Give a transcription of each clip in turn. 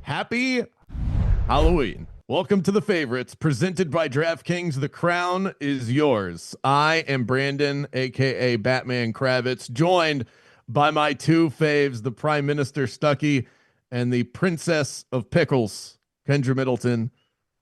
Happy Halloween. Welcome to the favorites presented by DraftKings. The crown is yours. I am Brandon, aka Batman Kravitz, joined by my two faves, the Prime Minister Stuckey and the Princess of Pickles, Kendra Middleton.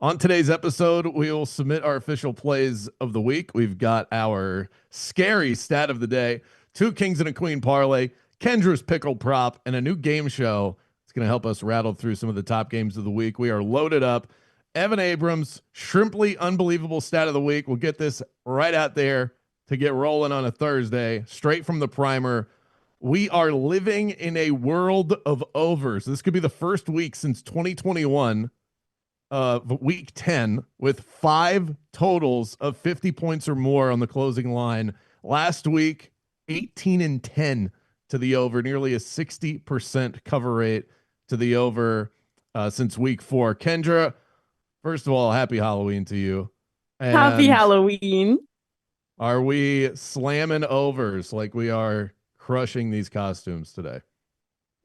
On today's episode, we will submit our official plays of the week. We've got our scary stat of the day, two Kings and a Queen Parlay, Kendra's Pickle Prop, and a new game show. It's going to help us rattle through some of the top games of the week. We are loaded up. Evan Abrams, Shrimply Unbelievable Stat of the Week. We'll get this right out there to get rolling on a Thursday, straight from the primer. We are living in a world of overs. This could be the first week since 2021, week 10, with 5 totals of 50 points or more on the closing line. Last week, 18 and 10 to the over, nearly a 60% cover rate to the over since week 4. Kendra, first of all, happy Halloween to you. And happy Halloween. Are we slamming overs like we are crushing these costumes today?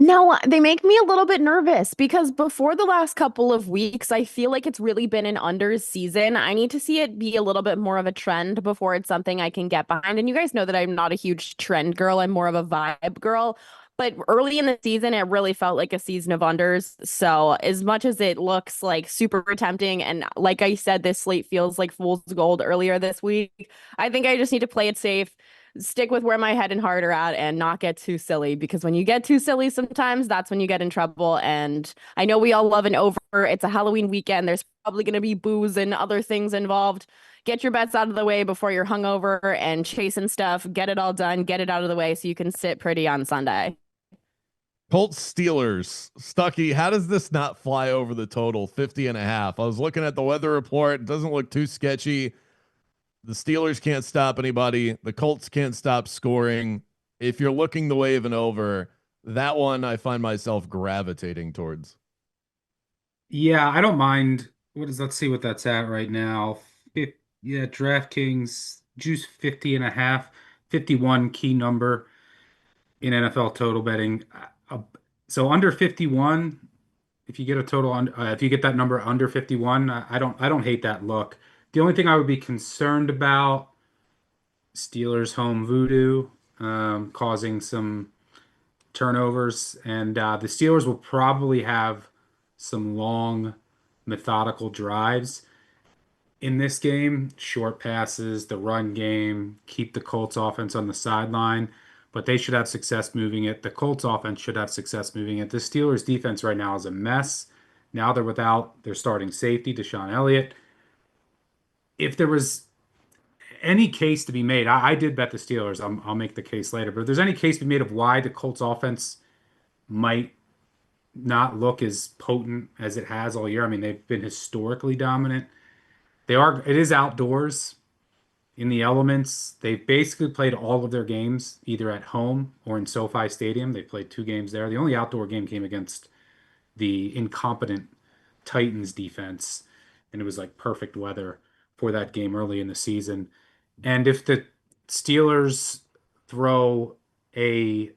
No, they make me a little bit nervous because before the last couple of weeks, I feel like it's really been an unders season. I need to see it be a little bit more of a trend before it's something I can get behind. And you guys know that I'm not a huge trend girl. I'm more of a vibe girl. But early in the season, it really felt like a season of unders. So as much as it looks like super tempting, and like I said, this slate feels like fool's gold earlier this week, I think I just need to play it safe, stick with where my head and heart are at, and not get too silly, because when you get too silly sometimes, that's when you get in trouble. And I know we all love an over. It's a Halloween weekend. There's probably going to be booze and other things involved. Get your bets out of the way before you're hungover and chasing stuff. Get it all done. Get it out of the way so you can sit pretty on Sunday. Colts Steelers. Stuckey, how does this not fly over the total 50.5? I was looking at the weather report. It doesn't look too sketchy. The Steelers can't stop anybody. The Colts can't stop scoring. If you're looking the way of an over, that one I find myself gravitating towards. Yeah, I don't mind. Let's see what that's at right now. Yeah, DraftKings juice 50.5, 51 key number in NFL total betting. So under 51, if you get a total on, if you get that number under 51, I don't hate that look. The only thing I would be concerned about, Steelers home voodoo, causing some turnovers, and the Steelers will probably have some long, methodical drives in this game. Short passes, the run game, keep the Colts offense on the sideline, but they should have success moving it. The Colts offense should have success moving it. The Steelers defense right now is a mess. Now they're without their starting safety, Deshaun Elliott. If there was any case to be made, I did bet the Steelers. I'll make the case later. But if there's any case to be made of why the Colts offense might not look as potent as it has all year, I mean, they've been historically dominant. It is outdoors in the elements. They've basically played all of their games either at home or in SoFi Stadium. They played 2 games there. The only outdoor game came against the incompetent Titans defense, and it was like perfect weather for that game early in the season. And if the Steelers throw a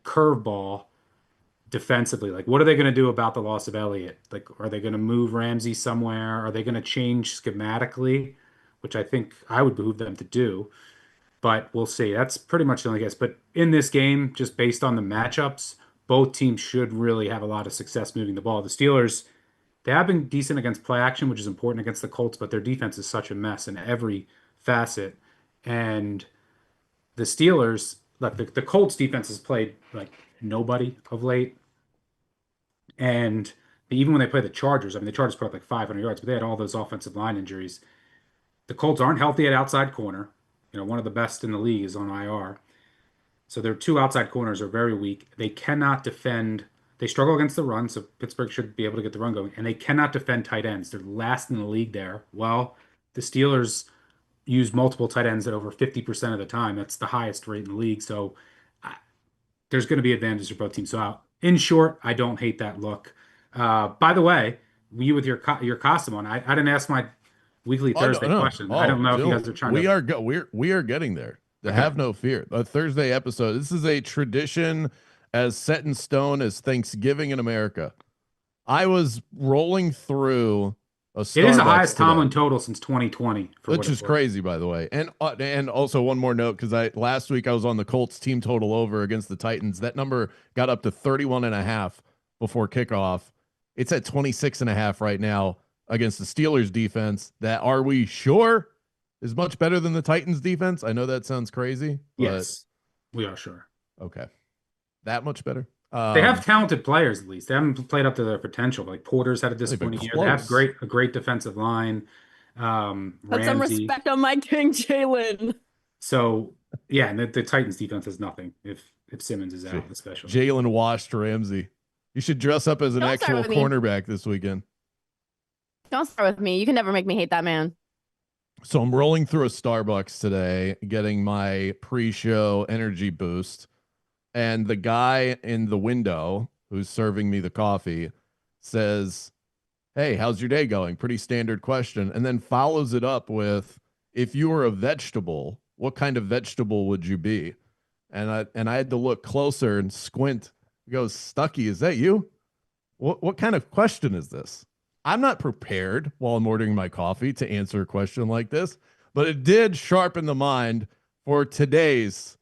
curveball defensively, like what are they going to do about the loss of Elliott? Like, are they going to move Ramsey somewhere? Are they going to change schematically which I think I would behoove them to do. But we'll see. That's pretty much the only guess. But in this game, just based on the matchups, both teams should really have a lot of success moving the ball. The Steelers, they have been decent against play action, which is important against the Colts, but their defense is such a mess in every facet. And the Steelers, like the Colts defense has played like nobody of late. And even when they play the Chargers, I mean, the Chargers put up like 500 yards, but they had all those offensive line injuries. The Colts aren't healthy at outside corner. One of the best in the league is on IR. So their two outside corners are very weak. They cannot defend. They struggle against the run, so Pittsburgh should be able to get the run going. And they cannot defend tight ends. They're last in the league there. Well, the Steelers use multiple tight ends at over 50% of the time. That's the highest rate in the league. So there's going to be advantages for both teams. So in short, I don't hate that look. By the way, you with your costume on, I didn't ask my weekly Oh no, Thursday no. question. I Oh, don't know if you dude, guys are trying to. we are getting there. Okay. Have no fear. A Thursday episode. This is a tradition as set in stone as Thanksgiving in America. I was rolling through a It is the Starbucks highest today, Tomlin total since 2020, for what which it's is worth. crazy, by the way. And also one more note, because I last week I was on the Colts team total over against the Titans. That number got up to 31.5 before kickoff. It's at 26.5 right now against the Steelers defense. That, are we sure, is much better than the Titans defense? I know that sounds crazy, but Yes, we are sure. okay. That much better. They have talented players, at least. They haven't played up to their potential. Like Porter's had a They've been disappointing year. They have close. a great defensive line. Put some Ramsey. respect on my king, Jalen. So yeah, and the Titans defense has nothing if Simmons is out, especially. Jalen washed Ramsey. You should dress up as an Don't start actual with me. cornerback this weekend. Don't start with me. You can never make me hate that man. So I'm rolling through a Starbucks today, getting my pre-show energy boost. And the guy in the window who's serving me the coffee says, "Hey, how's your day going?" Pretty standard question. And then follows it up with, "If you were a vegetable, what kind of vegetable would you be?" And I had to look closer and squint. He goes, "Stucky, is that you? What kind of question is this?" I'm not prepared while I'm ordering my coffee to answer a question like this, but it did sharpen the mind for today's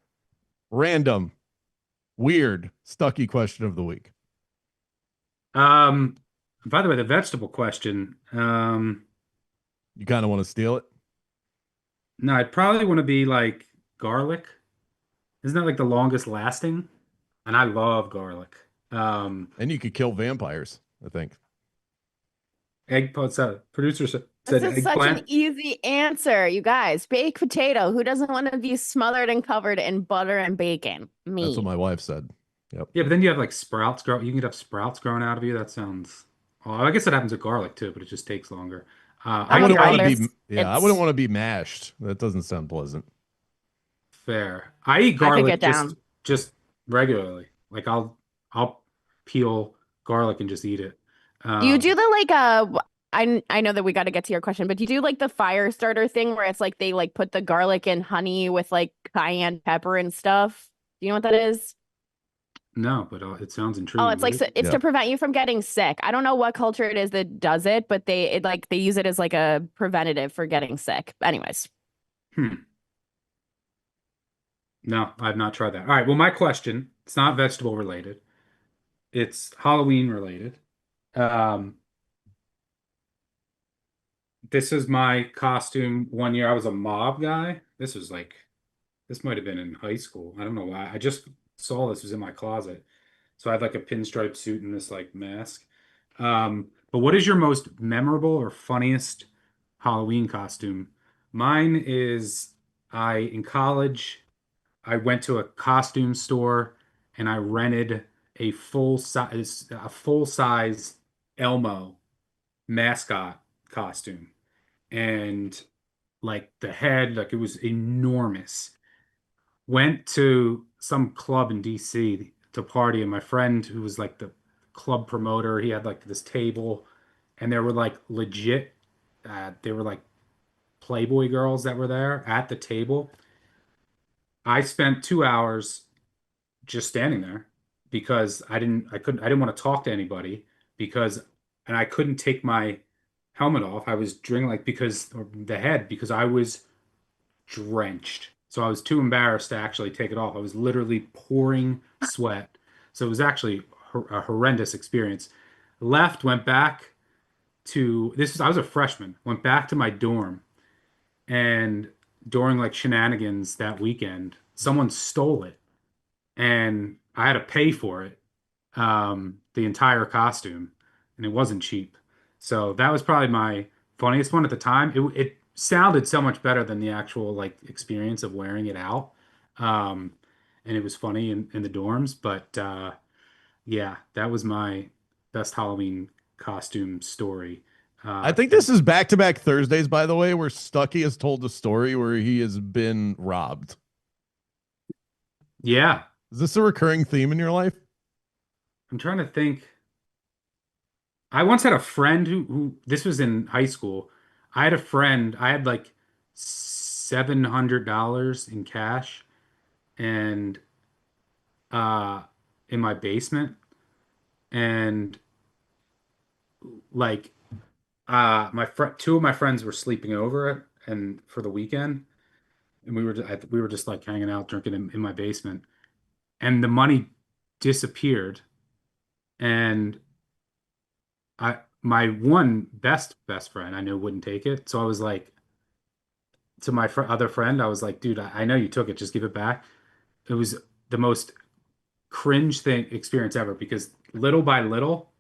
random, weird, Stucky question of the week. By the way, the vegetable question, You kind of want to steal it? no, I'd probably want to be like garlic. Isn't that like the longest lasting? And I love garlic. And you could kill vampires, I think. Eggplant. Producer said This is such an eggplant. easy answer, you guys. Baked potato. Who doesn't want to be smothered and covered in butter and bacon? Me. That's what my wife said. Yep. Yeah, but then you have like sprouts grow. You can have sprouts growing out of you. That sounds. Oh, I guess it happens with garlic too, but it just takes longer. I I'm wouldn't want to honest. be, yeah, I wouldn't want to be mashed. That doesn't sound pleasant. Fair. I eat I could garlic get down. just regularly. Like I'll peel garlic and just eat it. Do you do the like I know that we got to get to your question, but do you do like the fire starter thing where it's like they like put the garlic and honey with like cayenne pepper and stuff? Do you know what that is? No, but it sounds Oh, intriguing. it's like it's Yeah. to prevent you from getting sick. I don't know what culture it is that does it, but they use it as like a preventative for getting sick. Anyways, No, I've not tried that. All right. Well, my question, it's not vegetable related. It's Halloween related. Um, this is my costume one year. I was a mob guy. This might have been in high school. I don't know why. I just saw this was in my closet. So I had like a pinstripe suit and this like mask. But what is your most memorable or funniest Halloween costume? Mine is in college, I went to a costume store and I rented a full size Elmo mascot costume. And like the head, like it was enormous. Went to some club in DC to party, and my friend who was like the club promoter, he had like this table, and there were like legit, they were like Playboy girls that were there at the table. I spent 2 hours just standing there because I didn't want to talk to anybody because, and I couldn't take my helmet off, I was drinking like or the head because I was drenched. So I was too embarrassed to actually take it off. I was literally pouring sweat. So it was actually a horrendous experience. Left, went back to I was a freshman, went back to my dorm, and during like shenanigans that weekend, someone stole it and I had to pay for it, the entire costume, and it wasn't cheap. So that was probably my funniest one at the time. It sounded so much better than the actual like experience of wearing it out. Um, and it was funny in the dorms, but yeah, that was my best Halloween costume story. I think And this is back-to-back Thursdays, by the way, where Stucky has told a story where he has been robbed. yeah, Is this a recurring theme in your life? I'm trying to think. I once had a friend who this was in high school. I had a friend, I had like $700 in cash and uh in my basement, and like my friend two of my friends were sleeping over it and for the weekend, and we were just like hanging out drinking in my basement, and the money disappeared, and my one best friend I knew wouldn't take it. So I was like to my other friend, I was like, dude, I know you took it, just give it back. It was the most cringe thing experience ever because little by little,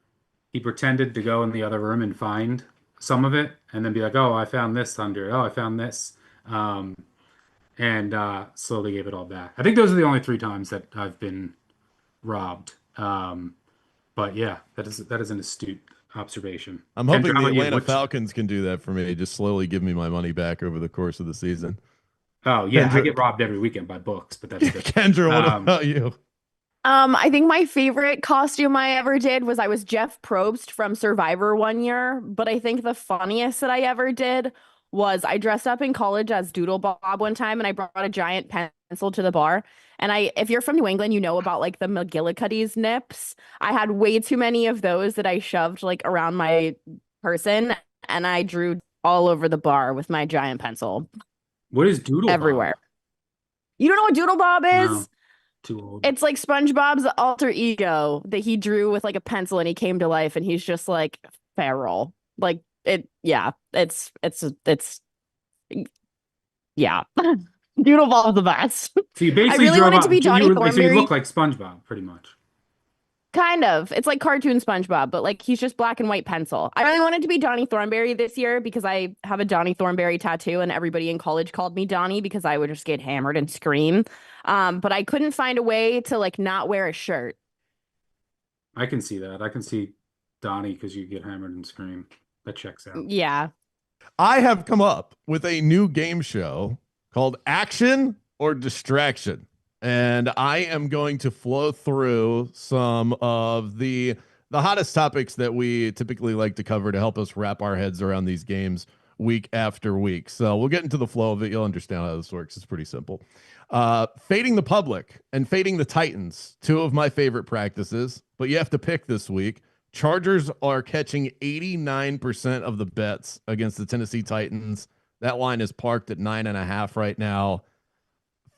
he pretended to go in the other room and find some of it and then be like, oh, I found this under, oh, I found this. Um, and slowly gave it all back. I think those are the only three times that I've been robbed. But yeah, that is an astute observation. I'm Kendra, hoping how the about you? Atlanta Which Falcons can do that for me. Just slowly give me my money back over the course of the season. Oh yeah, I Kendra, get robbed every weekend by books, but that's different. Kendra, what Um, about you? I think my favorite costume I ever did was I was Jeff Probst from Survivor one year, but I think the funniest that I ever did was I dressed up in college as Doodle Bob one time and I brought a giant pencil to the bar. And if you're from New England, you know about like the McGillicuddy's nips. I had way too many of those that I shoved like around my person and I drew all over the bar with my giant pencil what is Doodle Bob? everywhere. You don't know what Doodle Bob No, is? too old. It's like SpongeBob's alter ego that he drew with like a pencil and he came to life and he's just like feral. Like yeah, it's yeah. Doodle Ball's the best. So you I basically really drove wanted to up. be You Johnny were so you look Thornberry. like SpongeBob, pretty much. Kind of. It's like cartoon SpongeBob, but like he's just black and white pencil. I really wanted to be Donnie Thornberry this year because I have a Donnie Thornberry tattoo and everybody in college called me Donnie because I would just get hammered and scream. But I couldn't find a way to like not wear a shirt. I can see that. I can see Donnie because you get hammered and scream. That checks out. Yeah. I have come up with a new game show called Action or Distraction. And I am going to flow through some of the hottest topics that we typically like to cover to help us wrap our heads around these games week after week. So we'll get into the flow of it. You'll understand how this works. It's pretty simple. Fading the public and fading the Titans, two of my favorite practices, but you have to pick this week. Chargers are catching 89% of the bets against the Tennessee Titans. That line is parked at 9.5 right now.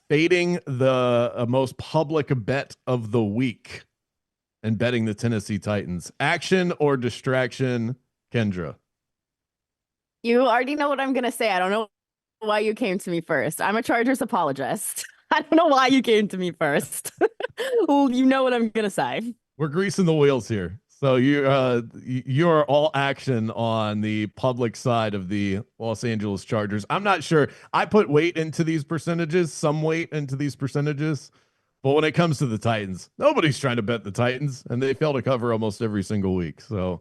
Fading the most public bet of the week and betting the Tennessee Titans. Action or distraction, Kendra? You already know what I'm going to say. I don't know why you came to me first. I'm a Chargers apologist. I don't know why you came to me first. Well, you know what I'm going to say. We're greasing the wheels here. So you're all action on the public side of the Los Angeles Chargers. I'm not sure. I put weight into these percentages, some weight into these percentages. But when it comes to the Titans, nobody's trying to bet the Titans, and they fail to cover almost every single week. So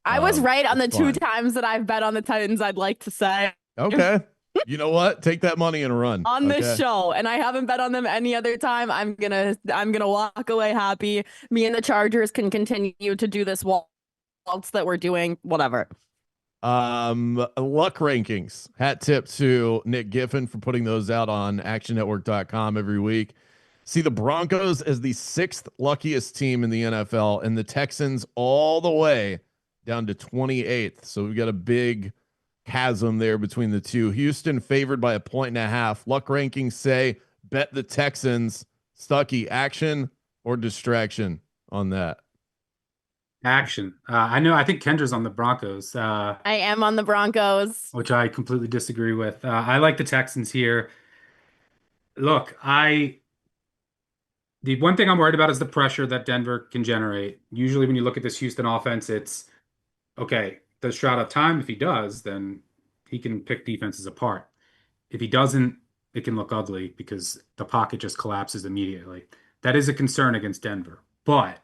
I was right on the it's two fine. times that I've bet on the Titans, I'd like to say. Okay. You know what? Take that money and run. On this Okay? show, and I haven't bet on them any other time. I'm gonna walk away happy. Me and the Chargers can continue to do this waltz that we're doing. Whatever. Luck rankings. Hat tip to Nick Giffen for putting those out on actionnetwork.com every week. See the Broncos as the 6th luckiest team in the NFL and the Texans all the way down to 28th. So we've got a big chasm there between the two. Houston favored by 1.5. Luck rankings say bet the Texans. Stucky, action or distraction on that? Action. I think Kendra's on the Broncos, I am on the Broncos. which I completely disagree with. I like the Texans here. Look, the one thing I'm worried about is the pressure that Denver can generate. Usually, when you look at this Houston offense, it's okay. Does Stroud have time? If he does, then he can pick defenses apart. If he doesn't, it can look ugly because the pocket just collapses immediately. That is a concern against Denver. But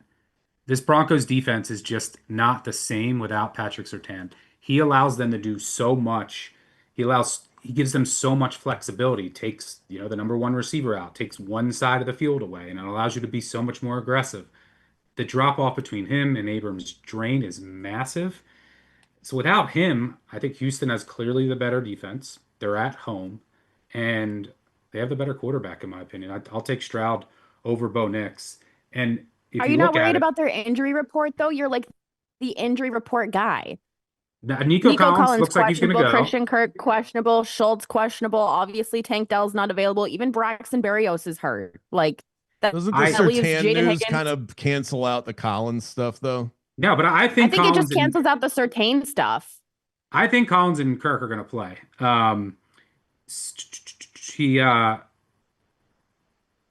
this Broncos defense is just not the same without Patrick Surtain. He allows them to do so much. He gives them so much flexibility. Takes, the number one receiver out, takes one side of the field away, and it allows you to be so much more aggressive. The drop off between him and Abrams' drain is massive. So without him, I think Houston has clearly the better defense. They're at home, and they have the better quarterback, in my opinion. I'll take Stroud over Bo Nix. And if Are you you not look at worried it, about their injury report, though? You're like the injury report guy. Nico Nico Collins Collins looks like he's going to questionable, go. Christian Kirk questionable, Schultz questionable. Obviously, Tank Dell's not available. Even Braxton Berrios is hurt. Like that, Doesn't the that leaves Surtain Jaden news Higgins. kind of cancel out the Collins stuff, though? No, but I I think think it just Collins and cancels out the Surtain stuff. Kirk are going to play. He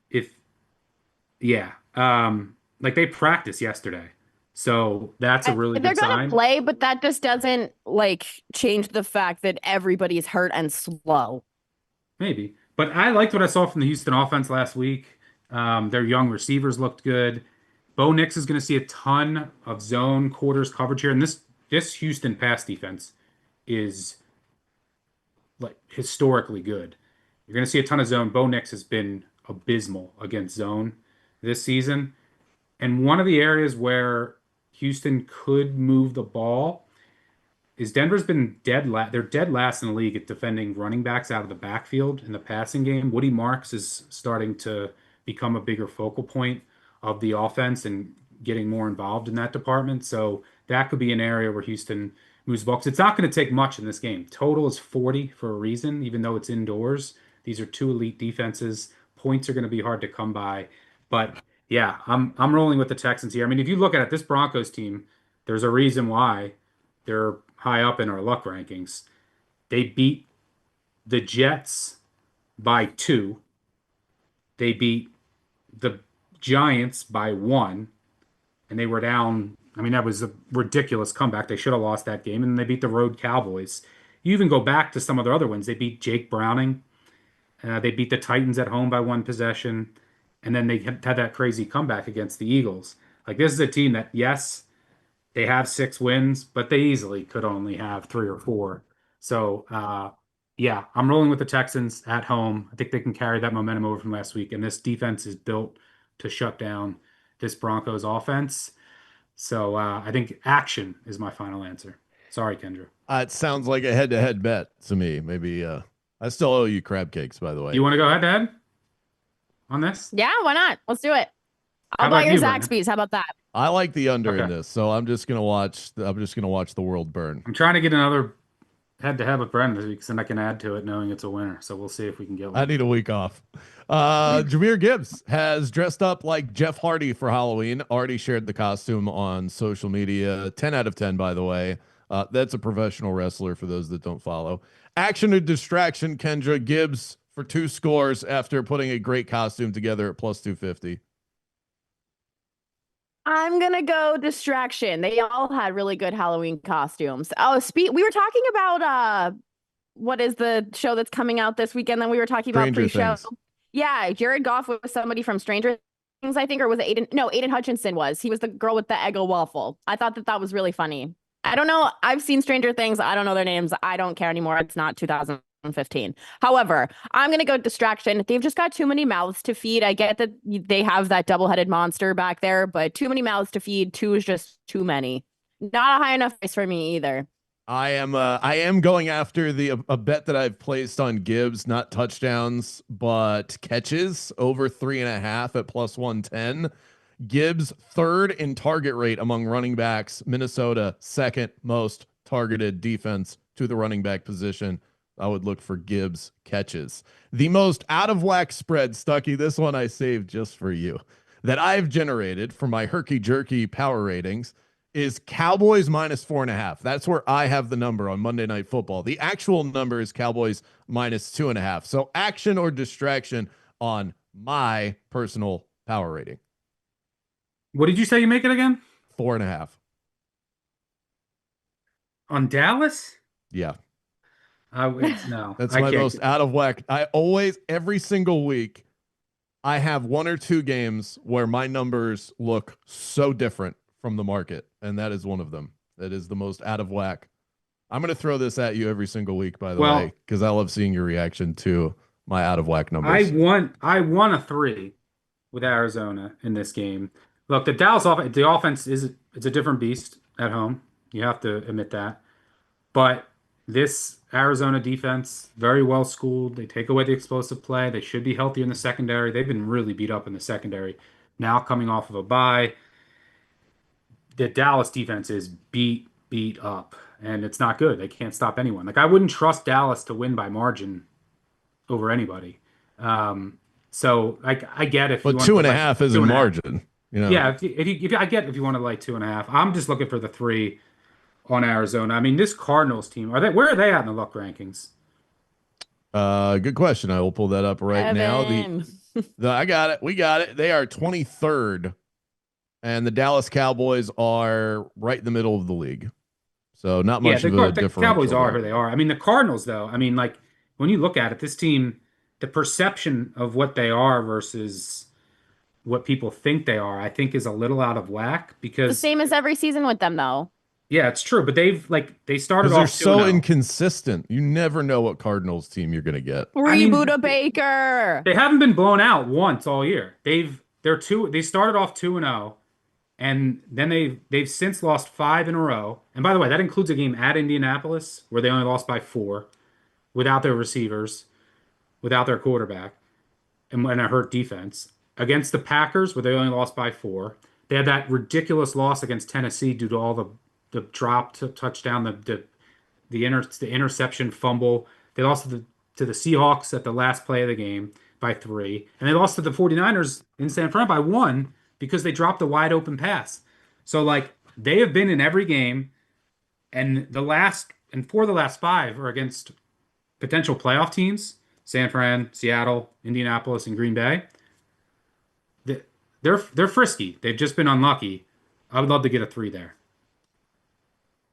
if yeah, like they practiced yesterday, so that's a really They're good going to sign. play, but that just doesn't like change the fact that everybody's hurt and slow. Maybe, but I liked what I saw from the Houston offense last week. Their young receivers looked good. Bo Nix is going to see a ton of zone quarters coverage here, and this Houston pass defense is like historically good. You're going to see a ton of zone. Bo Nix has been abysmal against zone this season. And one of the areas where Houston could move the ball is Denver's been they're dead last in the league at defending running backs out of the backfield in the passing game. Woody Marks is starting to become a bigger focal point of the offense and getting more involved in that department. So that could be an area where Houston moves the ball. 'Cause it's not going to take much in this game. Total is 40 for a reason, even though it's indoors. These are two elite defenses. Points are going to be hard to come by. But yeah, I'm rolling with the Texans here. I mean, if you look at it, this Broncos team, there's a reason why they're high up in our luck rankings. They beat the Jets by 2. They beat the Giants by 1, and they were down. I mean, that was a ridiculous comeback. They should have lost that game, and they beat the road Cowboys. You even go back to some of their other wins. They beat Jake Browning. They beat the Titans at home by 1 possession, and then they had that crazy comeback against the Eagles. Like this is a team that, yes, they have 6 wins, but they easily could only have 3 or 4. So, yeah, I'm rolling with the Texans at home. I think they can carry that momentum over from last week, and this defense is built to shut down this Broncos offense. So, I think action is my final answer. Sorry, Kendra. It sounds like a head-to-head bet to me. Maybe I still owe you crab cakes, by the way. You want to go head to head on this? Yeah, why not? Let's do it. How I'll buy about your you, Brendan? Zaxby's. How about that? I like the under in Okay. this, so I'm just gonna watch. I'm just gonna watch the world burn. I'm trying to get another head to head with Brendan this week, so then I can add to it knowing it's a winner. So we'll see if we can get I one. need a week off. Jameer Gibbs has dressed up like Jeff Hardy for Halloween. Already shared the costume on social media. 10 out of 10, by the way. That's a professional wrestler for those that don't follow. Action or distraction, Kendra Gibbs for 2 scores after putting a great costume together at plus 250. I'm gonna go distraction. They all had really good Halloween costumes. Oh, we were talking about what is the show that's coming out this weekend? Then we were talking about Stranger pre-show. Things. Yeah, Jared Goff was somebody from Stranger Things, I think, or was it Aiden? No, Aiden Hutchinson was. He was the girl with the Eggo waffle. I thought that was really funny. I don't know. I've seen Stranger Things. I don't know their names. I don't care anymore. It's not 2015. However, I'm going to go distraction. They've just got too many mouths to feed. I get that they have that double-headed monster back there, but too many mouths to feed. 2 is just too many. Not a high enough price for me either. I am going after a bet that I've placed on Gibbs, not touchdowns, but catches over 3.5 at plus 110. Gibbs, third in target rate among running backs. Minnesota, second most targeted defense to the running back position. I would look for Gibbs catches. The most out of whack spread, Stucky, this one I saved just for you, that I've generated for my herky jerky power ratings is Cowboys minus 4.5. That's where I have the number on Monday Night Football. The actual number is Cowboys minus 2.5. So action or distraction on my personal power rating. What did you say you make it again? 4.5. On Dallas? Yeah. No, That's I my can't. most out of whack. I always, every single week, I have one or two games where my numbers look so different from the market, and that is one of them. That is the most out of whack. I'm going to throw this at you every single week, by the way, Well, because I love seeing your reaction to my out of whack I numbers. won. I won a 3 with Arizona in this game. Look, the offense is it's a different beast at home. You have to admit that. But this Arizona defense, very well schooled. They take away the explosive play. They should be healthier in the secondary. They've been really beat up in the secondary. Now coming off of a bye, the Dallas defense is beat up, and it's not good. They can't stop anyone. Like I wouldn't trust Dallas to win by margin over anybody. Um, so like I get if you But want to two put and a like half two isn't and a half. margin, you know. Yeah, I get if you want to like 2.5. I'm just looking for the 3 on Arizona. I mean, this Cardinals team, where are they at in the luck rankings? Good question. I will pull that up right now. Evan. I got it. We got it. They are 23rd, and the Dallas Cowboys are right in the middle of the league. So not Yeah, much of a the Cowboys differential are there. who they are. I mean, the Cardinals, though, I mean, like when you look at it, this team, the perception of what they are versus what people think they are, I think is a little out of whack The because, same as every season with them, though. yeah, it's true, but they started Because they're off 2 so 0. inconsistent. You never know what Cardinals team you're going to get. I Reboot mean, a Baker. they haven't been blown out once all year. They started off 2 0, and then they've since lost 5 in a row. And by the way, that includes a game at Indianapolis where they only lost by 4 without their receivers, without their quarterback, and a hurt defense. Against the Packers, where they only lost by 4. They had that ridiculous loss against Tennessee due to all the drop to touchdown, the interception fumble. They lost to the Seahawks at the last play of the game by 3. And they lost to the 49ers in San Fran by 1 because they dropped a wide open pass. So like they have been in every game, and for the last 5 are against potential playoff teams: San Fran, Seattle, Indianapolis, and Green Bay. They're frisky. They've just been unlucky. I would love to get a 3 there.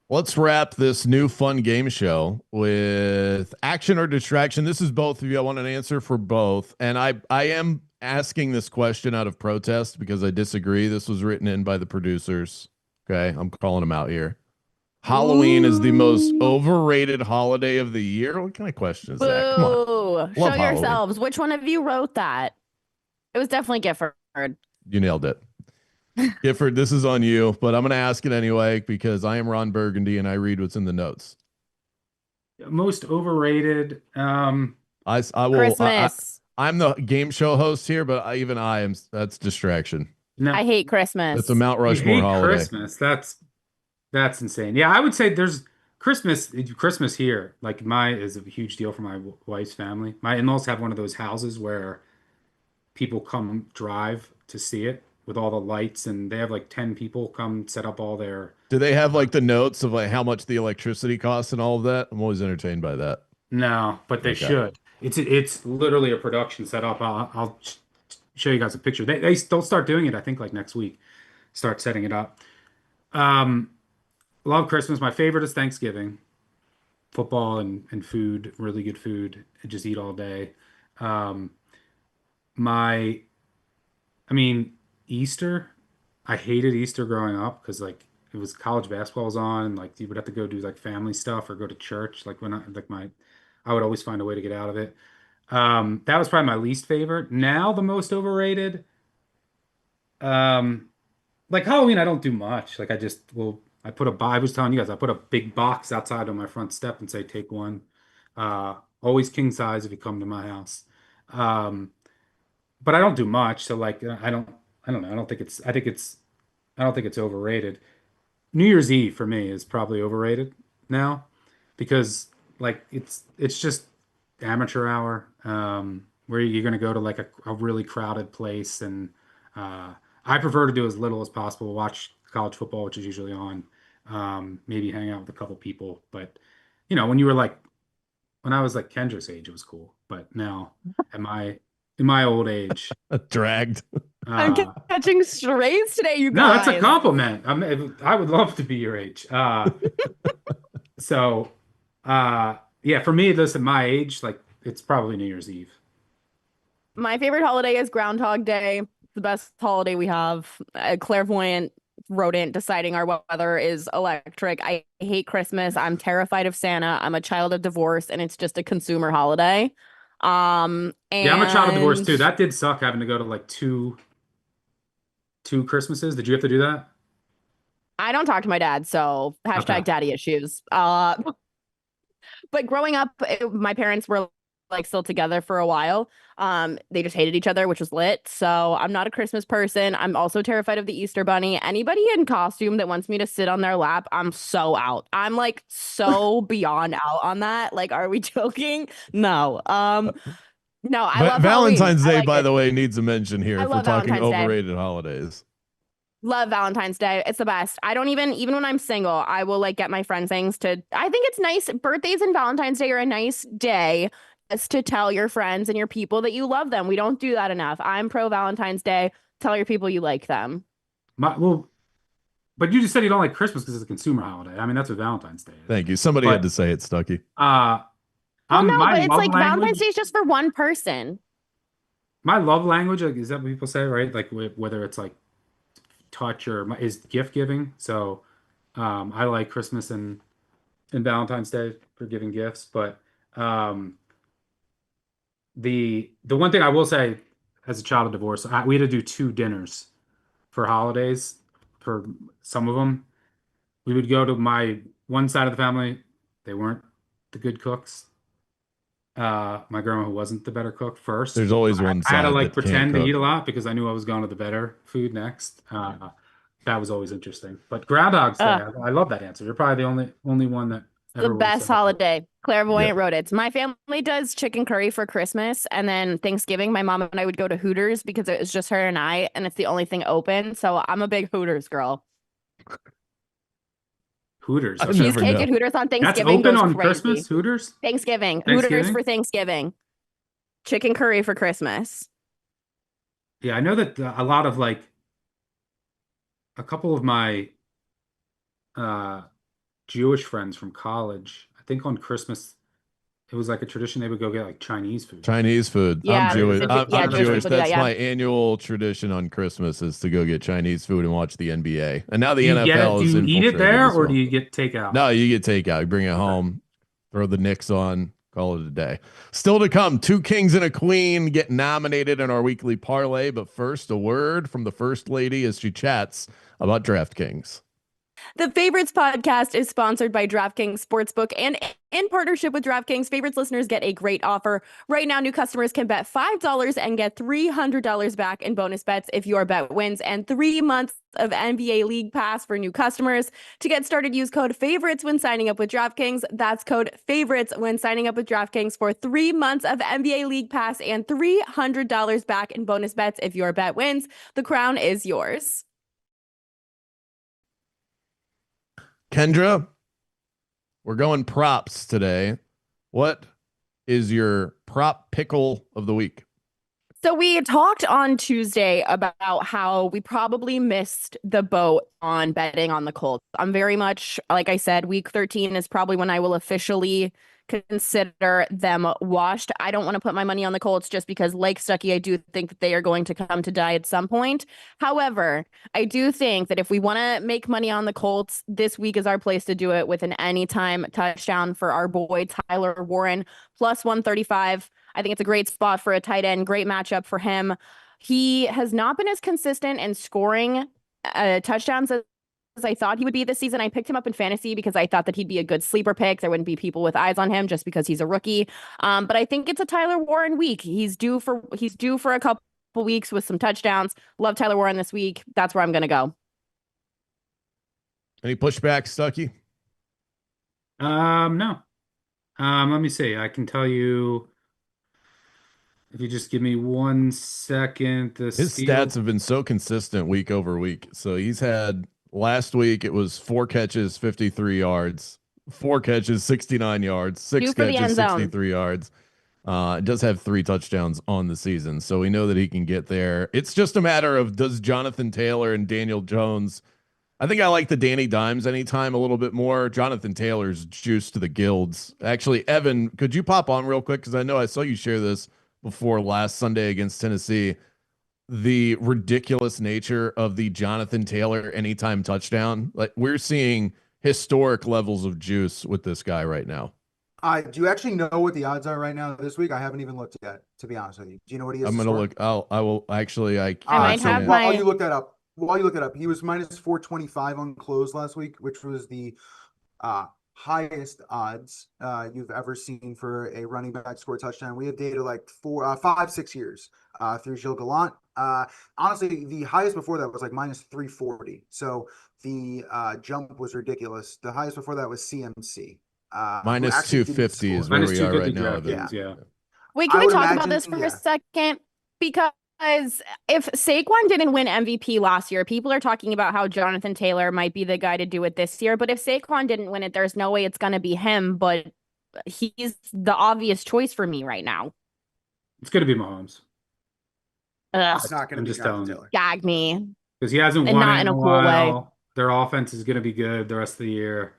Let's wrap this new fun game show with action or distraction. This is both of you. I want an answer for both. And I am asking this question out of protest because I disagree. This was written in by the producers. Okay. I'm calling them out here. Halloween is the most Ooh. overrated holiday of the year. What kind of question is that? Come on. Boo. Show Love Halloween. yourselves. Which one of you wrote that? It was definitely Gifford. You nailed it. Gifford, this is on you, but I'm going to ask it anyway because I am Ron Burgundy and I read what's in the notes. Most overrated. I will. Christmas. I'm the game show host here, but even I am. That's distraction. No, I hate Christmas. That's a Mount you Rushmore hate holiday. Christmas. That's insane. Yeah, I would say there's Christmas here. Like is a huge deal for my wife's family. My in-laws have one of those houses where people come drive to see it with all the lights, and they have like 10 people come set up all their. Do they have like the notes of like how much the electricity costs and all of that? I'm always entertained by that. No, but they Okay. should. It's literally a production setup. I'll show you guys a picture. They'll start doing it, I think, like next week. Start setting it up. Um, love Christmas. My favorite is Thanksgiving. Football and food, really good food. I just eat all day. Um, my, I mean, Easter. I hated Easter growing up because like it was college basketball was on, and like you would have to go do like family stuff or go to church. Like I would always find a way to get out of it. That was probably my least favorite. Now the most overrated. Um, like Halloween, I don't do much. Like I was telling you guys, I put a big box outside on my front step and say, take one. Always king size if you come to my house. Um, but I don't do much. So like, I don't know. I don't think it's overrated. New Year's Eve for me is probably overrated now because like it's just amateur hour where you're going to go to like a really crowded place and uh, I prefer to do as little as possible, watch college football, which is usually on, maybe hang out with a couple people. But when you were like when I was like Kendra's age, it was cool. But now at my in my old age, Dragged. I'm uh, catching strays today, you no, that's a guys. compliment. I would love to be your age. So, yeah, for me, this at my age, like it's probably New Year's Eve. My favorite holiday is Groundhog Day. It's the best holiday we have. A clairvoyant rodent deciding our weather is electric. I hate Christmas. I'm terrified of Santa. I'm a child of divorce, and it's just a consumer holiday. Yeah, I'm a child of divorce And too. That did suck having to go to like two Christmases. Did you have to do that? I don't talk to my dad, so Okay. hashtag daddy issues. But growing up, my parents were like still together for a while. They just hated each other, which was lit. So I'm not a Christmas person. I'm also terrified of the Easter Bunny. Anybody in costume that wants me to sit on their lap, I'm so out. I'm like so beyond out on that. Like, are we joking? No. No, I love Halloween. Valentine's I Day, like by it. the way, needs a mention here I if we're love talking Valentine's Day. overrated holidays. Love Valentine's Day. It's the best. I don't even when I'm single, I will like get my friends things to I think it's nice. Birthdays and Valentine's Day are a nice day just to tell your friends and your people that you love them. We don't do that enough. I'm pro Valentine's Day. Tell your people you like them. Well, but you just said you don't like Christmas because it's a consumer holiday. I mean, that's what Valentine's Day is. Thank you. Somebody had to But say it, Stucky. uh, Well, I'm no, but it's like Valentine's Day is just for one person. my love language, like, is that what people say, right? Like whether it's like touch is gift giving. So, I like Christmas and Valentine's Day for giving gifts, but um, the one thing I will say as a child of divorce, we had to do two dinners for holidays for some of them. We would go to my one side of the family. They weren't the good cooks. My grandma who wasn't the better cook first. There's always I, one I had to side like that can't pretend to eat cook. a lot because I knew I was going to the better food next. That was always interesting. But Groundhog's Day, Uh, I love that answer. You're probably the only one that the ever would have best said that. holiday. Yep. Clairvoyant rodents. My family does chicken curry for Christmas, and then Thanksgiving, my mom and I would go to Hooters because it was just her and I, and it's the only thing open. So I'm a big Hooters girl. Hooters. I Okay. never Cheesecake know. at Hooters on That's Thanksgiving open goes on Christmas, crazy. Hooters? Thanksgiving. Hooters Thanksgiving? for Thanksgiving. Chicken curry for Christmas. Yeah, I know that a lot of like a couple of my uh Jewish friends from college, I think on Christmas it was like a tradition they would go get like Chinese food, Chinese food. I'm Yeah, right? Jewish. yeah, I'm Is that a Jewish Jewish. thing? people do that. That's Yeah. my annual tradition on Christmas is to go get Chinese food and watch the NBA. And now the Do you get it? NFL Do is you eat it infiltrated there as or do well. you get takeout? No, you get takeout. You bring it Okay. home, throw the Knicks on, call it a day. Still to come, two kings and a queen get nominated in our weekly parlay. But first, a word from the first lady as she chats about DraftKings. The Favorites podcast is sponsored by DraftKings Sportsbook, and in partnership with DraftKings, Favorites listeners get a great offer. Right now, new customers can bet $5 and get $300 back in bonus bets if your bet wins, and 3 months of NBA League Pass for new customers. To get started, use code FAVORITES when signing up with DraftKings. That's code FAVORITES when signing up with DraftKings for 3 months of NBA League Pass and $300 back in bonus bets if your bet wins. The crown is yours. Kendra, we're going props today. What is your prop pickle of the week? So we talked on Tuesday about how we probably missed the boat on betting on the Colts. I'm very much, like I said, week 13 is probably when I will officially consider them washed. I don't want to put my money on the Colts just because, like Stucky, I do think that they are going to come to die at some point. However, I do think that if we want to make money on the Colts, this week is our place to do it with an anytime touchdown for our boy Tyler Warren, plus 135. I think it's a great spot for a tight end, great matchup for him. He has not been as consistent in scoring touchdowns as I thought he would be this season. I picked him up in fantasy because I thought that he'd be a good sleeper pick. There wouldn't be people with eyes on him just because he's a rookie. But I think it's a Tyler Warren week. He's due for a couple couple weeks with some touchdowns. Love Tyler Warren this week. That's where I'm going to go. Any pushback, Stucky? No. Let me see. I can tell you if you just give me 1 second. The His steal. stats have been so consistent week over week. So he's had last week, it was 4 catches, 53 yards, 4 catches, 69 yards, 6 Due for the catches, end zone. 63 yards. It does have 3 touchdowns on the season. So we know that he can get there. It's just a matter of, does Jonathan Taylor and Daniel Jones, I think I like the Danny Dimes anytime a little bit more. Jonathan Taylor's juice to the gills. Actually, Evan, could you pop on real quick? Because I know I saw you share this before last Sunday against Tennessee. The ridiculous nature of the Jonathan Taylor anytime touchdown. Like, we're seeing historic levels of juice with this guy right now. Do you actually know what the odds are right now this week? I haven't even looked yet, to be honest with you. Do you know what he is? I'm gonna look. I will actually. I might so have while my. you look that up, he was minus 425 on close last week, which was the highest odds you've ever seen for a running back to score a touchdown. We have data like 5-6 years through Gilles Gallant. Honestly, the highest before that was like minus 340. So the jump was ridiculous. The highest before that was CMC. Minus 250 is where Minus we are right 250 now. DraftKings, yeah. Wait, can I we would talk imagine, about this for yeah. a second? Because if Saquon didn't win MVP last year, people are talking about how Jonathan Taylor might be the guy to do it this year. But if Saquon didn't win it, there's no way it's going to be him. But he's the obvious choice for me right now. It's going to be Mahomes. Ugh, It's not going I'm to be just Jonathan telling you. Taylor. gag me. Because he hasn't And won not it in in a a cool way. while. Their offense is going to be good the rest of the year.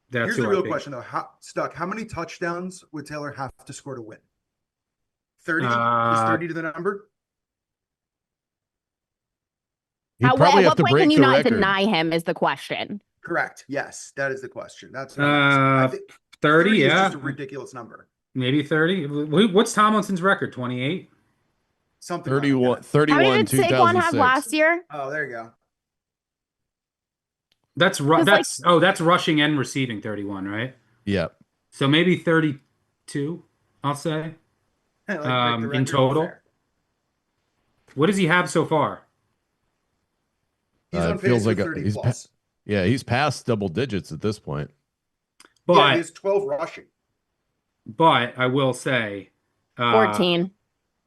That's Here's who the I real think. question, though. How many touchdowns would Taylor have to score to win? 30? Is Uh, 30 to the number? He'd At probably have what to point break can you the not record. deny him is the question. Correct. Yes, that is the question. That's what I'm asking. I think 30, 30 is yeah. just a ridiculous number. Maybe 30. What's Tomlinson's record? 28? Something 31, like that. 31 How many did Saquon have 2006. last year? Oh, there you go. That's that's rushing and receiving 31, right? Yeah. So maybe 32, I'll say. Like, break the In record. total. Fair. What does he have so far? He's on It feels pace for like 30 plus. he's past double digits at this point. Yeah, he But has 12 rushing. I will say 14.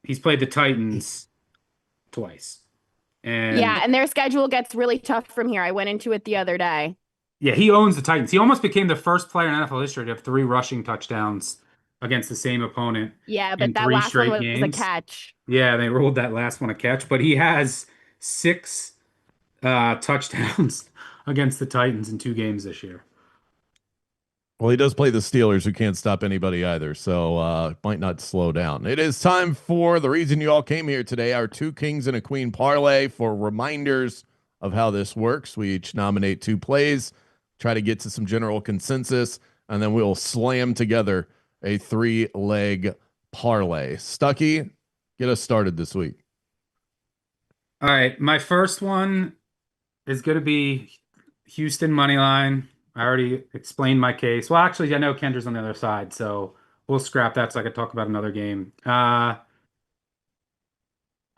he's played the Titans twice. And Yeah, and their schedule gets really tough from here. I went into it the other day. yeah, he owns the Titans. He almost became the first player in NFL history to have 3 rushing touchdowns against the same opponent Yeah, in but that 3 last one straight was a games. catch. Yeah, they ruled that last one a catch, but he has 6 touchdowns against the Titans in 2 games this year. Well, he does play the Steelers, who can't stop anybody either, so might not slow down. It is time for the reason you all came here today, our 2 Kings and a Queen Parlay. For reminders of how this works, we each nominate 2 plays, try to get to some general consensus, and then we'll slam together a 3-leg parlay. Stucky, get us started this week. All right, my first one is going to be Houston money line. I already explained my case. Well, actually, I know Kendra's on the other side, so we'll scrap that so I could talk about another game. I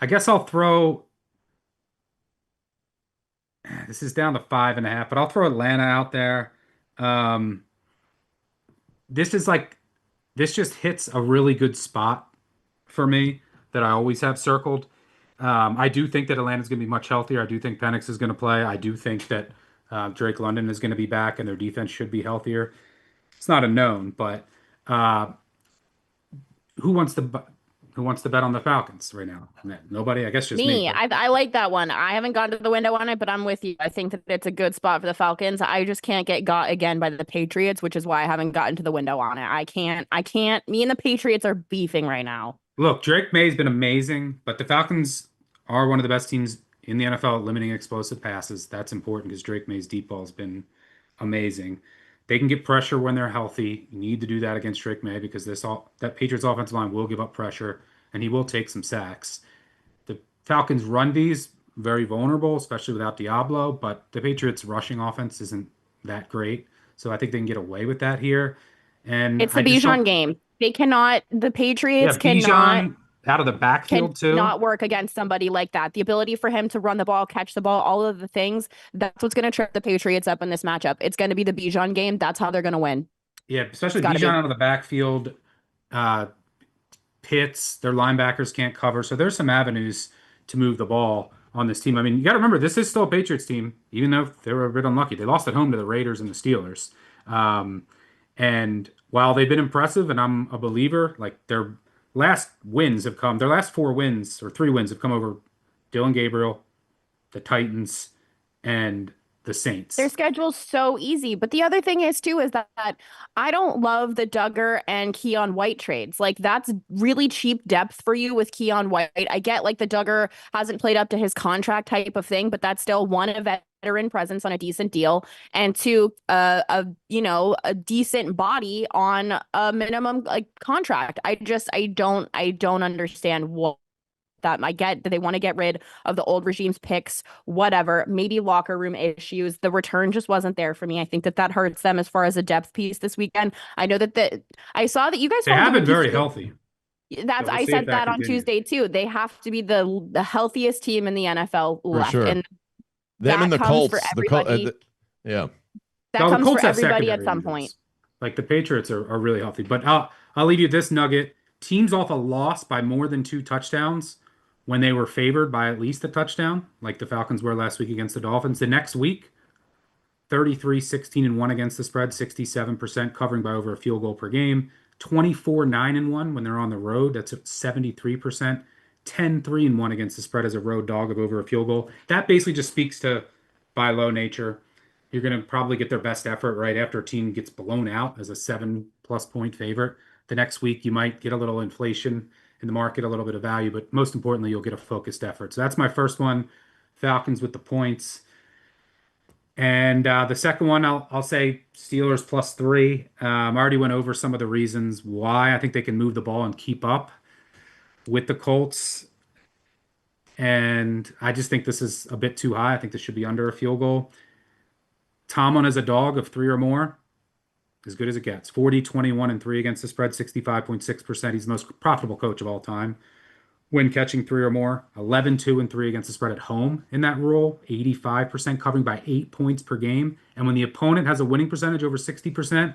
guess I'll throw. This is down to 5.5, but I'll throw Atlanta out there. Um, this is like this just hits a really good spot for me that I always have circled. I do think that Atlanta's going to be much healthier. I do think Penix is going to play. I do think that Drake London is going to be back, and their defense should be healthier. It's not a known, but who wants to bet on the Falcons right now? Nobody. I guess just me. I like that one. I haven't gone to the window on it, but I'm with you. I think that it's a good spot for the Falcons. I just can't get got again by the Patriots, which is why I haven't gotten to the window on it. I can't. Me and the Patriots are beefing right now. Look, Drake May's been amazing, but the Falcons are one of the best teams in the NFL at limiting explosive passes. That's important because Drake May's deep ball has been amazing. They can get pressure when they're healthy. You need to do that against Drake May because that Patriots offensive line will give up pressure and he will take some sacks. The Falcons run D's very vulnerable, especially without Diablo, but the Patriots rushing offense isn't that great. So I think they can get away with that here. And It's the Bijan game. They cannot. The Patriots cannot. out of the backfield too. Cannot work against somebody like that. The ability for him to run the ball, catch the ball, all of the things, that's what's going to trip the Patriots up in this matchup. It's going to be the Bijan game. That's how they're going to win. Yeah, especially It's got to Bijan be. out of the backfield. Uh, Pitts, their linebackers can't cover. So there's some avenues to move the ball on this team. I mean, you got to remember, this is still a Patriots team, even though they were a bit unlucky. They lost at home to the Raiders and the Steelers. And while they've been impressive, and I'm a believer, like their last 4 wins or 3 wins have come over Dylan Gabriel, the Titans, and the Their Saints. schedule's so easy. But the other thing is too is that I don't love the Duggar and Keon White trades. Like that's really cheap depth for you with Keon White. I get like the Duggar hasn't played up to his contract type of thing, but that's still one, a veteran presence on a decent deal, and two, a decent body on a minimum like contract. I don't understand what that. I get that they want to get rid of the old regime's picks, whatever, maybe locker room issues. The return just wasn't there for me. I think that hurts them as far as a depth piece this weekend. I know that I saw that you guys They followed have the been very rookie. healthy. That's So we'll I see if said that that on continues. Tuesday too. They have to be the healthiest team in the NFL For left, sure. and Them and that the comes for Colts. everybody. Yeah. That Well, the comes for Colts have everybody at secondary some point. injuries. Like the Patriots are really healthy. But I'll leave you this nugget. Teams off a loss by more than 2 touchdowns when they were favored by at least a touchdown, like the Falcons were last week against the Dolphins. The next week, 33, 16 and 1 against the spread, 67% covering by over a field goal per game. 24, 9 and 1 when they're on the road. That's at 73%. 10, 3 and 1 against the spread as a road dog of over a field goal. That basically just speaks to buy low nature. You're going to probably get their best effort right after a team gets blown out as a 7+ point favorite. The next week, you might get a little inflation in the market, a little bit of value, but most importantly, you'll get a focused effort. So that's my first one, Falcons with the points. And the second one, I'll say Steelers +3. I already went over some of the reasons why I think they can move the ball and keep up with the Colts. And I just think this is a bit too high. I think this should be under a field goal. Tomlin as a dog of 3 or more, as good as it gets. 40, 21, and 3 against the spread, 65.6%. He's the most profitable coach of all time when catching 3 or more. 11, 2, and 3 against the spread at home in that rule. 85% covering by 8 points per game. And when the opponent has a winning percentage over 60%,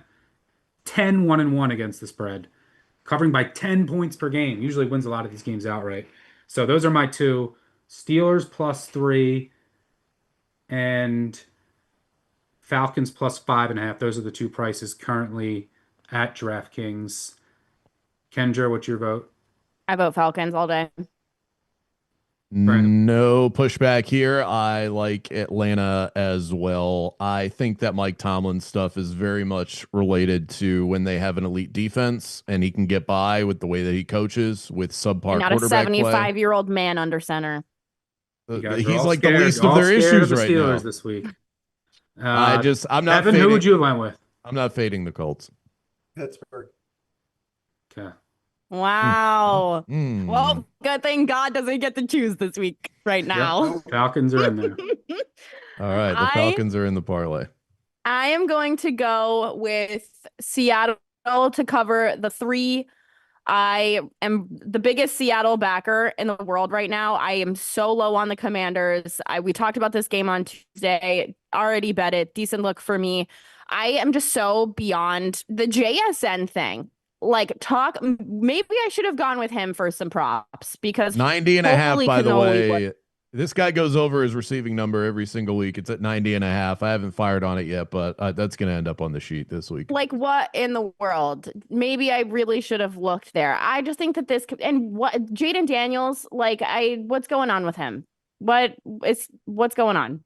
10, 1, and 1 against the spread. Covering by 10 points per game. Usually wins a lot of these games outright. So those are my two. Steelers +3 and Falcons +5.5. Those are the two prices currently at DraftKings. Kendra, what's your vote? I vote Falcons all day. Brandon. No pushback here. I like Atlanta as well. I think that Mike Tomlin stuff is very much related to when they have an elite defense and he can get by with the way that he coaches with subpar And not a quarterback play. 75-year-old man under center. You guys are He's all like scared. the least All of their scared issues of the right now. Steelers this week. I'm not Evan, who fading. would you have went with? I'm not fading the Colts. Pittsburgh. Okay. Wow. Mm. Well, good thing God doesn't get to choose this week right now. Yep. Falcons are in there. All right, the Falcons are in the parlay. I am going to go with Seattle to cover the 3. I am the biggest Seattle backer in the world right now. I am so low on the Commanders. We talked about this game on Tuesday. Already bet it. Decent look for me. I am just so beyond the JSN thing. Like maybe I should have gone with him for some props because 90.5, holy by the cannoli, way. This guy goes over his receiving number every single week. It's at 90.5. I haven't fired on it yet, but that's going to end up on the sheet this week. like what in the world? Maybe I really should have looked there. I just think that and what Jaden Daniels, what's going on with him? What's going on?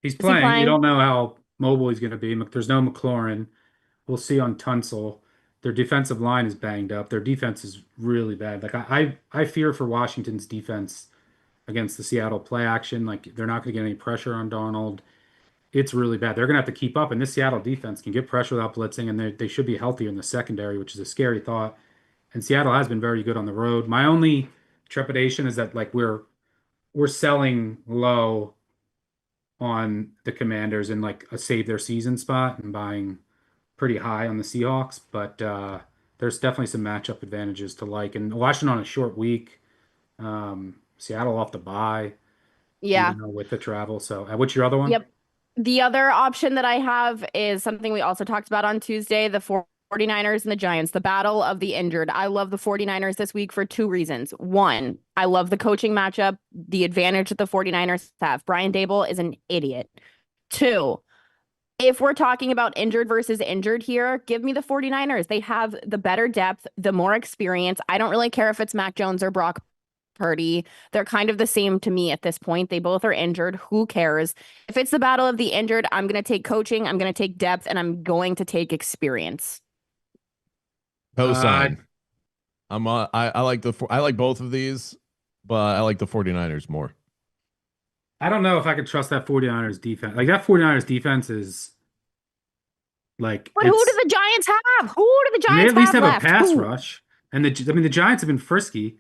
He's Is he playing. You playing? don't know how mobile he's going to be. There's no McLaurin. We'll see on Tunsil. Their defensive line is banged up. Their defense is really bad. Like I fear for Washington's defense against the Seattle play action. Like they're not going to get any pressure on Donald. It's really bad. They're going to have to keep up, and this Seattle defense can get pressure without blitzing, and they should be healthier in the secondary, which is a scary thought. And Seattle has been very good on the road. My only trepidation is that like we're selling low on the Commanders in like a save their season spot and buying pretty high on the Seahawks, but there's definitely some matchup advantages to like. And Washington on a short week, Seattle off the bye, Yeah. even though with the travel. So, what's your other one? Yep. The other option that I have is something we also talked about on Tuesday, the 49ers and the Giants, the battle of the injured. I love the 49ers this week for two reasons. One, I love the coaching matchup, the advantage that the 49ers have. Brian Dable is an idiot. Two, if we're talking about injured versus injured here, give me the 49ers. They have the better depth, the more experience. I don't really care if it's Mac Jones or Brock Purdy. They're kind of the same to me at this point. They both are injured. Who cares? If it's the battle of the injured, I'm going to take coaching, I'm going to take depth, and I'm going to take experience. Cosign. I like both of these, but I like the 49ers more. I don't know if I could trust that 49ers defense. Like that 49ers defense is like But who do the Giants have? Who do the they Giants at least have a left? pass Who? rush. And the Giants have been frisky.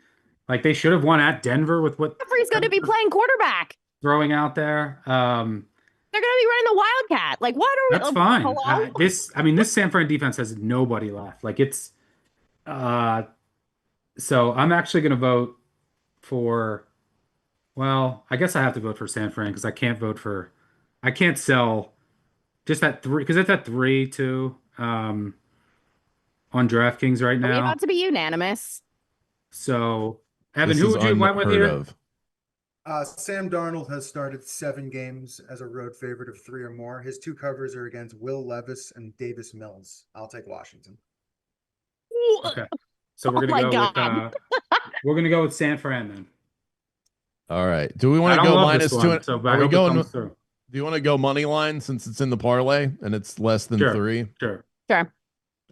Like they should have won at Denver with what Jeffrey's going to be playing quarterback. throwing out there. They're going to be running the Wildcat. Like, what are we? That's fine. Hello? This San Fran defense has nobody left. Like it's so I'm actually gonna vote for, well, I guess I have to vote for San Fran because I can't sell just that three because it's at three too on DraftKings right Are we now. about to be unanimous? So Evan, This who is would you went with unheard here? of. Sam Darnold has started 7 games as a road favorite of 3 or more. His 2 covers are against Will Levis and Davis Mills. I'll take Washington. Okay. So Oh my God. we're gonna go with San Fran then. All right. Do we I want to don't go love minus this two? one, so Are I we hope it going? comes through. Do you want to go money line since it's in the parlay and it's less than Sure. 3? Sure. Sure.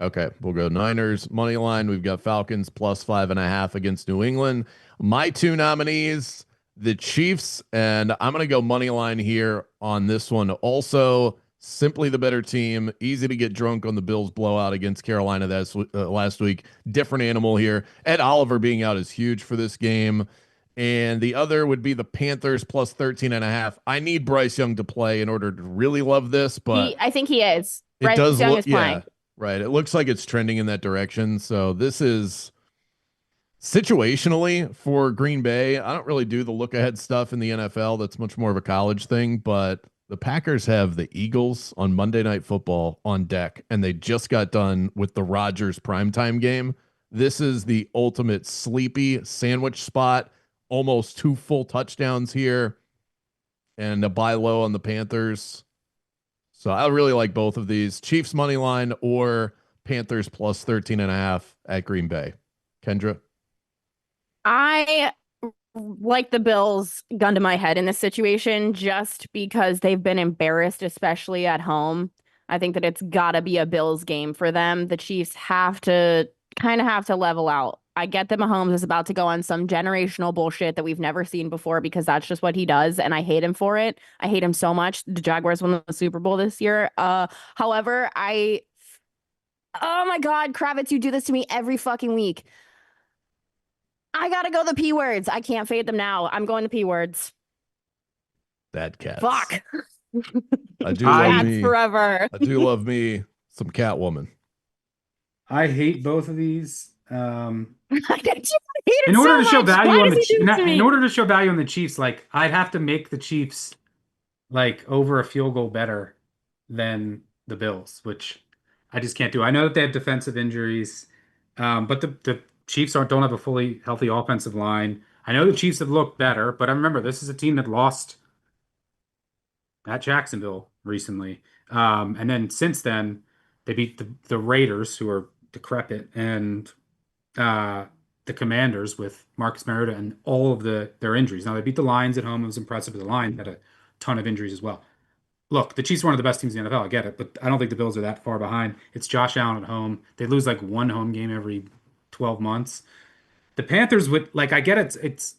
Okay, we'll go Niners money line. We've got Falcons plus 5.5 against New England. My 2 nominees, the Chiefs, and I'm going to go money line here on this one. Also, simply the better team. Easy to get drunk on the Bills blowout against Carolina last week. Different animal here. Ed Oliver being out is huge for this game. And the other would be the Panthers plus 13.5. I need Bryce Young to play in order to really love this, but I think he is. it Bryce does Young look, is playing. yeah, right. It looks like it's trending in that direction. So this is situationally for Green Bay. I don't really do the look ahead stuff in the NFL. That's much more of a college thing, but the Packers have the Eagles on Monday Night Football on deck, and they just got done with the Rodgers primetime game. This is the ultimate sleepy sandwich spot. Almost 2 full touchdowns here and a buy low on the Panthers. So I really like both of these. Chiefs money line or Panthers plus 13.5 at Green Bay. Kendra? I like the Bills gun to my head in this situation just because they've been embarrassed, especially at home. I think that it's got to be a Bills game for them. The Chiefs have to level out. I get that Mahomes is about to go on some generational bullshit that we've never seen before because that's just what he does, and I hate him for it. I hate him so much. The Jaguars won the Super Bowl this year. However, oh my God, Kravitz, you do this to me every fucking week. I gotta go the P words. I can't fade them now. I'm going the P words. That cat. Fuck. I do love Cats me. forever. I do love me some Catwoman. I hate both of these. I hate it In order so to show much. value Why on does the he do this to me? in order to show value on the Chiefs, like I'd have to make the Chiefs like over a field goal better than the Bills, which I just can't do. I know that they have defensive injuries, but the Chiefs don't have a fully healthy offensive line. I know the Chiefs have looked better, but I remember this is a team that lost at Jacksonville recently. And then since then, they beat the Raiders, who are decrepit, and uh, the Commanders with Marcus Mariota and all of their injuries. Now they beat the Lions at home. It was impressive, but the Lions had a ton of injuries as well. Look, the Chiefs are one of the best teams in the NFL. I get it, but I don't think the Bills are that far behind. It's Josh Allen at home. They lose like one home game every 12 months. The Panthers would like I get it. It's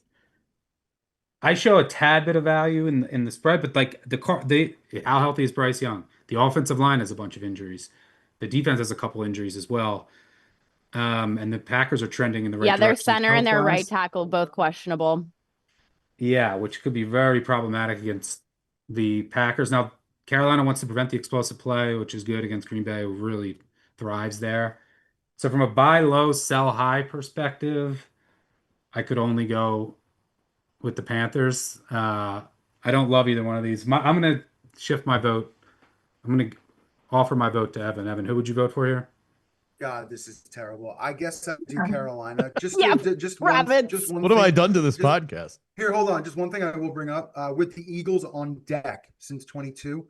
I show a tad bit of value in the spread, but like how healthy is Bryce Young? The offensive line has a bunch of injuries. The defense has a couple injuries as well. And the Packers are trending in the right Yeah, their direction center and their right health-wise. tackle both questionable. Yeah, which could be very problematic against the Packers. Now, Carolina wants to prevent the explosive play, which is good against Green Bay, who really thrives there. So from a buy low, sell high perspective, I could only go with the Panthers. I don't love either one of these. I'm going to shift my vote. I'm going to offer my vote to Evan. Evan, who would you vote for here? God, this is terrible. I guess I'll do Carolina. Yeah, Just rabbits. one What have I thing. done to this Just podcast? here, hold on. Just one thing I will bring up. With the Eagles on deck since 22,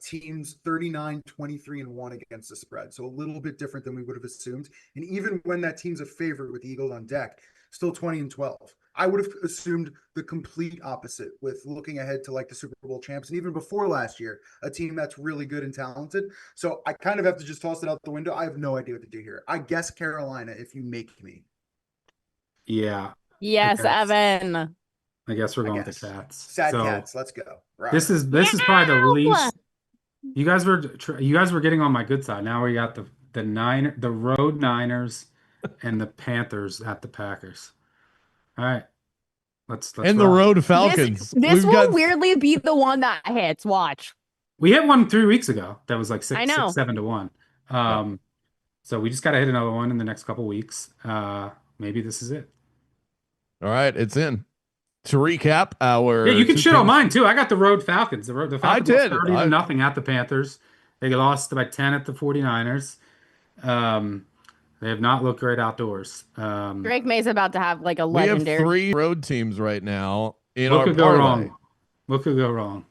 teams 39, 23, and 1 against the spread. So a little bit different than we would have assumed. And even when that team's a favorite with the Eagles on deck, still 20 and 12. I would have assumed the complete opposite with looking ahead to like the Super Bowl champs and even before last year, a team that's really good and talented. So I kind of have to just toss it out the window. I have no idea what to do here. I guess Carolina if you make me. Yeah, Yes, Cats. Evan. I guess we're I going with guess. the Cats. Sad So Cats. Let's go. this is probably the least. You guys were getting on my good side. Now we got the road Niners and the Panthers at the Packers. All right. Let's And the rock. road Falcons. This We've will got weirdly be the one that hits. Watch. We hit one 3 weeks ago that was like I know. 7-1. So we just got to hit another one in the next couple weeks. Maybe this is it. All right, it's in. To recap, our Yeah, you can two shit on Kings- mine too. I got the road Falcons. The Falcons did. lost 30-0 at the Panthers. They lost by 10 at the 49ers. They have not looked great outdoors. Drake May's about to have like a We have legendary. 3 road teams right now in What our could go parlay. wrong? What could go wrong?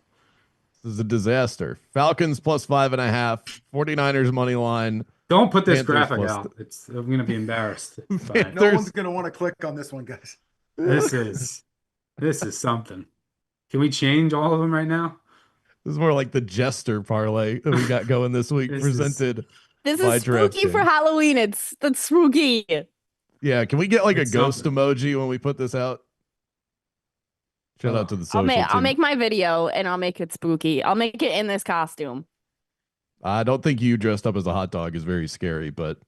This is a disaster. Falcons plus 5.5, 49ers money line. Don't put this Panthers graphic plus out. I'm going to be embarrassed. by it. Panthers. No one's going to want to click on this one, guys. This is something. Can we change all of them right now? This is more like the jester parlay that we got going this week, This presented. This by is spooky for DraftKings. Halloween. That's spooky. Yeah, can we get like It's a ghost something. emoji when we put this out? Shout out to the social I'll team. make my video and I'll make it spooky. I'll make it in this costume. I don't think you dressed up as a hot dog is very scary, but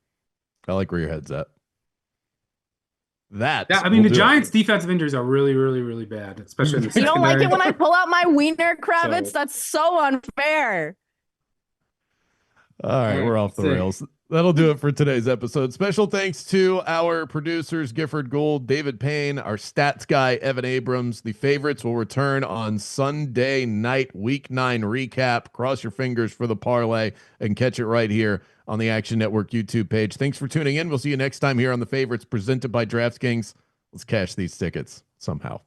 I like where your head's at. Yeah, I mean, the Giants' defensive injuries are really, really, really bad, especially in the You don't like it secondary. when I pull out my wiener, Kravitz? So- That's so unfair. All right, we're off the sick. rails. That'll do it for today's episode. Special thanks to our producers, Gifford Gould, David Payne, our stats guy, Evan Abrams. The favorites will return on Sunday night, week 9 recap. Cross your fingers for the parlay and catch it right here on the Action Network YouTube page. Thanks for tuning in. We'll see you next time here on the favorites presented by DraftKings. Let's cash these tickets somehow.